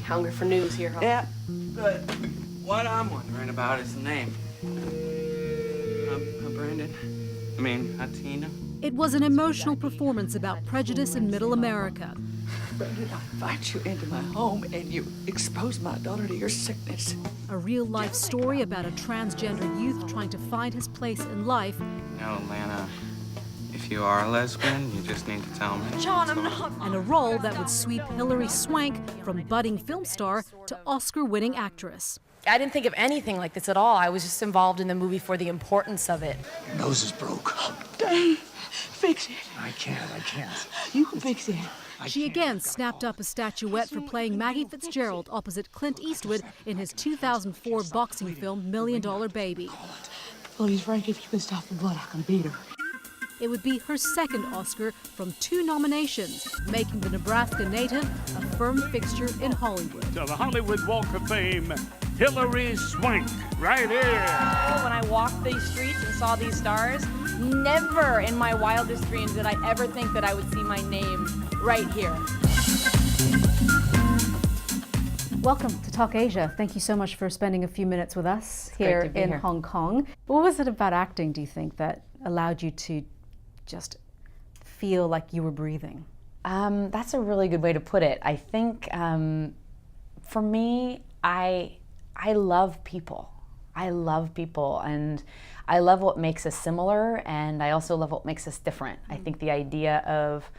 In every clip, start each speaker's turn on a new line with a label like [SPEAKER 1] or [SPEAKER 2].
[SPEAKER 1] Hungry for news here, huh?
[SPEAKER 2] Yeah, but what I'm wondering about is the name. Brandon. I mean, Tina.
[SPEAKER 3] It was an emotional performance about prejudice in Middle America.
[SPEAKER 4] Brandon, I invite you into my home and you expose my daughter to your sickness.
[SPEAKER 3] A real-life story about a transgender youth trying to find his place in life.
[SPEAKER 2] No, Lana. If you are a lesbian, you just need to tell me.
[SPEAKER 1] John, I'm not.
[SPEAKER 3] And a role that would sweep Hilary Swank from budding film star to Oscar-winning actress.
[SPEAKER 1] I didn't think of anything like this at all. I was just involved in the movie for the importance of it.
[SPEAKER 4] Your nose is broke. Dang. Fix it.
[SPEAKER 5] I can't.
[SPEAKER 4] You can fix it.
[SPEAKER 3] She again snapped up a statuette for playing Maggie Fitzgerald opposite Clint Eastwood in his 2004 boxing film $1 Million Baby.
[SPEAKER 4] Please, Frank, if you can stop the blood, I can beat her.
[SPEAKER 3] It would be her second Oscar from 2 nominations, making the Nebraska native a firm fixture in Hollywood.
[SPEAKER 6] To the Hollywood Walk of Fame, Hilary Swank, right here.
[SPEAKER 1] When I walked these streets and saw these stars, never in my wildest dreams did I ever think that I would see my name right here.
[SPEAKER 7] Welcome to Talk Asia. Thank you so much for spending a few minutes with us here in Hong Kong. What was it about acting, do you think, that allowed you to just feel like you were breathing?
[SPEAKER 8] That's a really good way to put it. I think for me, I love people. I love people, and I love what makes us similar, and I also love what makes us different. I think the idea of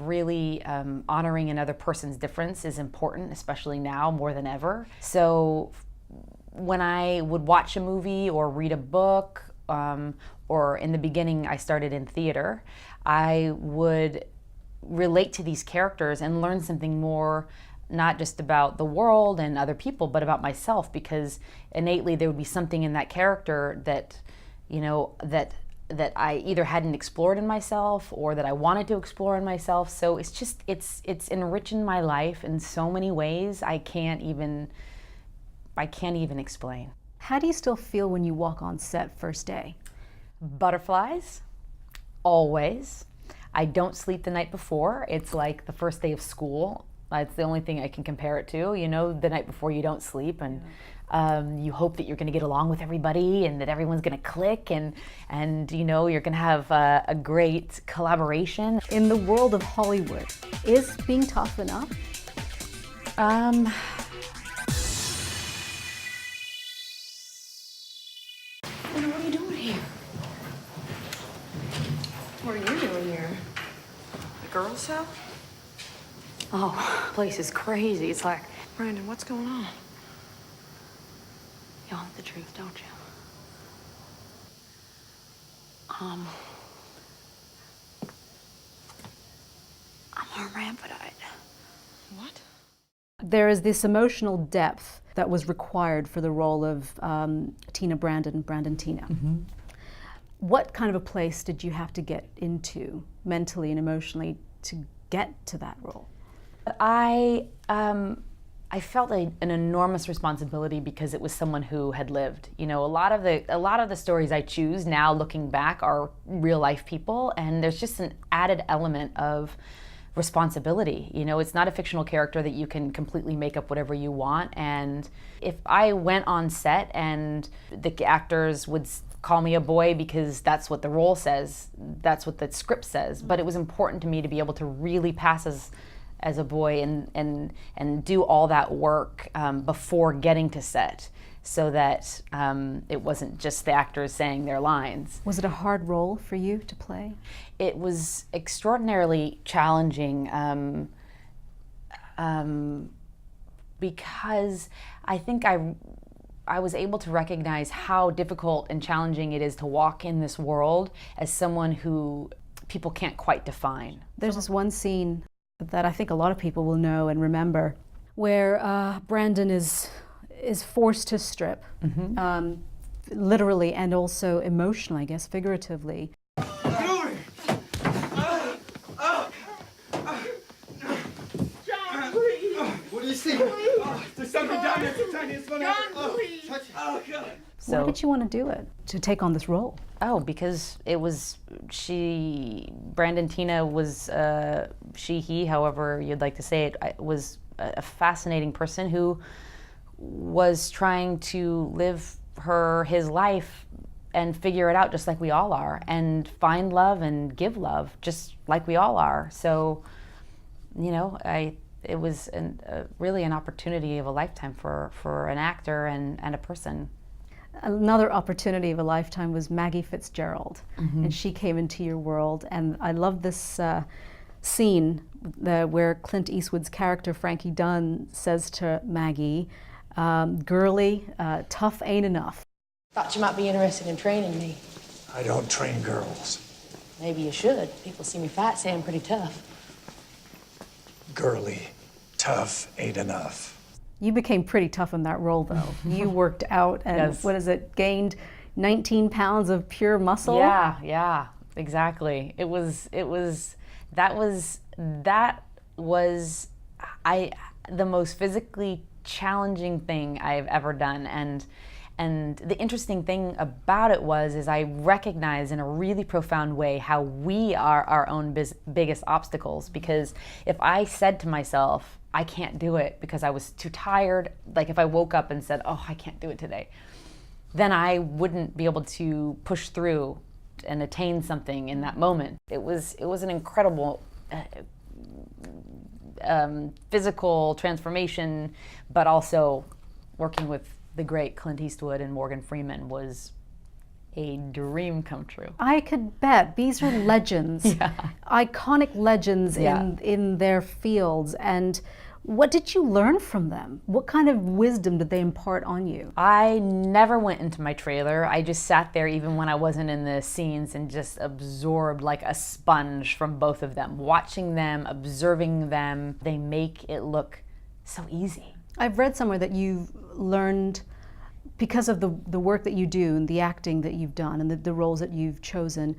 [SPEAKER 8] really honoring another person's difference is important, especially now more than ever. So when I would watch a movie or read a book, or in the beginning I started in theater, I would relate to these characters and learn something more, not just about the world and other people, but about myself, because innately there would be something in that character that, you know, that I either hadn't explored in myself or that I wanted to explore in myself. So it's just, it's enriching my life in so many ways I can't even explain.
[SPEAKER 7] How do you still feel when you walk on set first day?
[SPEAKER 8] Butterflies, always. I don't sleep the night before. It's like the first day of school. It's the only thing I can compare it to. You know, the night before you don't sleep, and you hope that you're going to get along with everybody and that everyone's going to click, and you know, you're going to have a great collaboration.
[SPEAKER 7] In the world of Hollywood, is being tough enough?
[SPEAKER 1] What are you doing here? What are you doing here? The girls' house? Oh, place is crazy. It's like, Brandon, what's going on? You want the truth, don't you? I'm hermaphrodite. What?
[SPEAKER 7] There is this emotional depth that was required for the role of Tina Brandon Tina.
[SPEAKER 8] Mm-hmm.
[SPEAKER 7] What kind of a place did you have to get into mentally and emotionally to get to that role?
[SPEAKER 8] I felt an enormous responsibility because it was someone who had lived. You know, a lot of the stories I choose now, looking back, are real life people, and there's just an added element of responsibility. You know, it's not a fictional character that you can completely make up whatever you want. And if I went on set and the actors would call me a boy because that's what the role says, that's what the script says, but it was important to me to be able to really pass as a boy and do all that work before getting to set, so that it wasn't just the actors saying their lines.
[SPEAKER 7] Was it a hard role for you to play?
[SPEAKER 8] It was extraordinarily challenging because I think I was able to recognize how difficult and challenging it is to walk in this world as someone who people can't quite define.
[SPEAKER 7] There's this one scene that I think a lot of people will know and remember, where Brandon is forced to strip,
[SPEAKER 8] Mm-hmm.
[SPEAKER 7] Literally and also emotionally, I guess, figuratively.
[SPEAKER 4] John, please. What
[SPEAKER 5] you see? Oh, there's something down there. It's the tiniest one ever. Touch it. Oh, God.
[SPEAKER 7] Why did you want to do it, to take on this role?
[SPEAKER 8] Oh, because it was, Brandon Tina was, he, however you'd like to say it, was a fascinating person who was trying to live his life and figure it out just like we all are, and find love and give love just like we all are. So, you know, it was really an opportunity of a lifetime for an actor and a person.
[SPEAKER 7] Another opportunity of a lifetime was Maggie Fitzgerald, and she came into your world. And I love this scene where Clint Eastwood's character Frankie Dunn says to Maggie, "Girly, tough ain't enough."
[SPEAKER 9] Thought you might be interested in training me.
[SPEAKER 10] I don't train girls.
[SPEAKER 9] Maybe you should. People see me fight, say I'm pretty tough.
[SPEAKER 10] Girly, tough ain't enough.
[SPEAKER 7] You became pretty tough in that role, though. You worked out and,
[SPEAKER 8] Yes.
[SPEAKER 7] what is it, gained 19 pounds of pure muscle?
[SPEAKER 8] Yeah, exactly. That was the most physically challenging thing I've ever done. And the interesting thing about it is I recognize in a really profound way how we are our own biggest obstacles. Because if I said to myself, I can't do it because I was too tired, like if I woke up and said, oh, I can't do it today, then I wouldn't be able to push through and attain something in that moment. It was an incredible physical transformation, but also working with the great Clint Eastwood and Morgan Freeman was a dream come true.
[SPEAKER 7] I could bet. These are legends, iconic legends in their fields. And what did you learn from them? What kind of wisdom did they impart on you?
[SPEAKER 8] I never went into my trailer. I just sat there even when I wasn't in the scenes and just absorbed like a sponge from both of them. Watching them, observing them, they make it look so easy.
[SPEAKER 7] I've read somewhere that you've learned, because of the work that you do and the acting that you've done and the roles that you've chosen,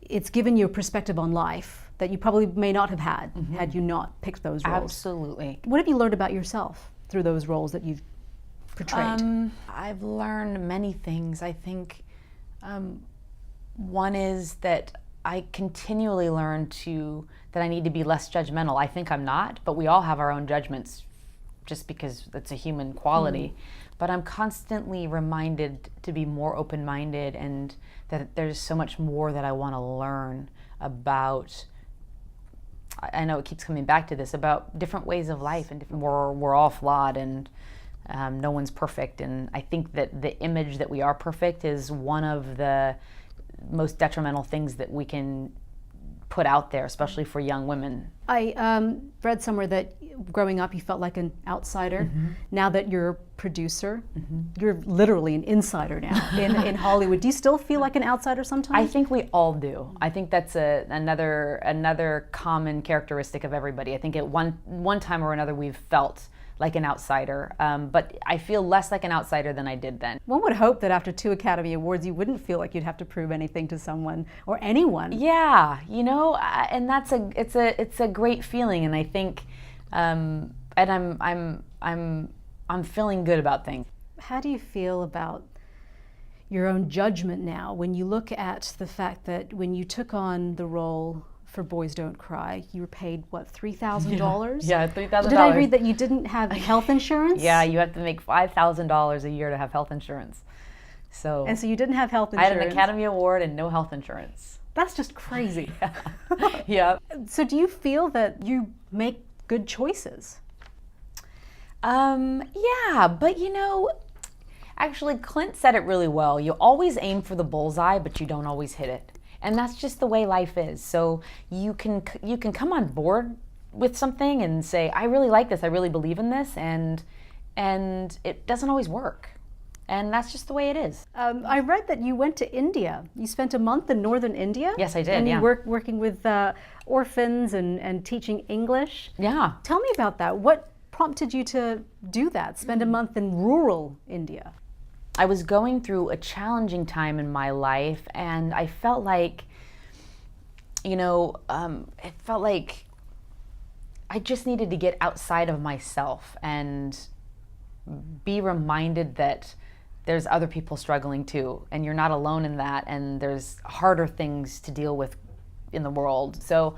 [SPEAKER 7] it's given you a perspective on life that you probably may not have had had you not picked those roles.
[SPEAKER 8] Absolutely.
[SPEAKER 7] What have you learned about yourself through those roles that you've portrayed?
[SPEAKER 8] I've learned many things. I think one is that I continually learn that I need to be less judgmental. I think I'm not, but we all have our own judgments just because it's a human quality. But I'm constantly reminded to be more open-minded, and that there's so much more that I want to learn about. I know it keeps coming back to this, about different ways of life, and we're all flawed, and no one's perfect. And I think that the image that we are perfect is one of the most detrimental things that we can put out there, especially for young women.
[SPEAKER 7] I read somewhere that growing up you felt like an outsider. Now that you're a producer, you're literally an insider now in Hollywood. Do you still feel like an outsider sometimes?
[SPEAKER 8] I think we all do. I think that's another common characteristic of everybody. I think at one time or another we've felt like an outsider, but I feel less like an outsider than I did then.
[SPEAKER 7] One would hope that after 2 Academy Awards you wouldn't feel like you'd have to prove anything to someone or anyone.
[SPEAKER 8] Yeah, you know, and it's a great feeling, and I think, and I'm feeling good about things.
[SPEAKER 7] How do you feel about your own judgment now when you look at the fact that when you took on the role for Boys Don't Cry, you were paid, what, $3,000?
[SPEAKER 8] Yeah, $3,000.
[SPEAKER 7] Did I read that you didn't have health insurance?
[SPEAKER 8] Yeah, you have to make $5,000 a year to have health insurance.
[SPEAKER 7] And so you didn't have health insurance.
[SPEAKER 8] I had an Academy Award and no health insurance.
[SPEAKER 7] That's just crazy.
[SPEAKER 8] Yeah.
[SPEAKER 7] So do you feel that you make good choices?
[SPEAKER 8] Yeah, but you know, actually Clint said it really well. You always aim for the bullseye, but you don't always hit it. And that's just the way life is. So you can come on board with something and say, I really like this, I really believe in this, and it doesn't always work. And that's just the way it is.
[SPEAKER 7] I read that you went to India. You spent a month in northern India.
[SPEAKER 8] Yes, I did.
[SPEAKER 7] And you working with orphans and teaching English.
[SPEAKER 8] Yeah.
[SPEAKER 7] Tell me about that. What prompted you to do that, spend a month in rural India?
[SPEAKER 8] I was going through a challenging time in my life, and I felt like, you know, it felt like I just needed to get outside of myself and be reminded that there's other people struggling too, and you're not alone in that, and there's harder things to deal with in the world. So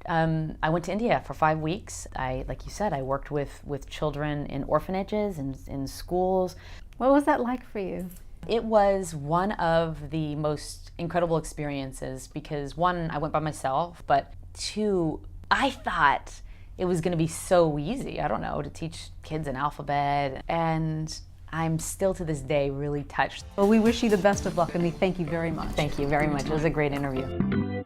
[SPEAKER 8] I went to India for 5 weeks. Like you said, I worked with children in orphanages and in schools.
[SPEAKER 7] What was that like for you?
[SPEAKER 8] It was one of the most incredible experiences because one, I went by myself, but two, I thought it was going to be so easy, I don't know, to teach kids an alphabet, and I'm still to this day really touched.
[SPEAKER 7] Well, we wish you the best of luck, and we thank you very much.
[SPEAKER 8] Thank you very much. It was a great interview.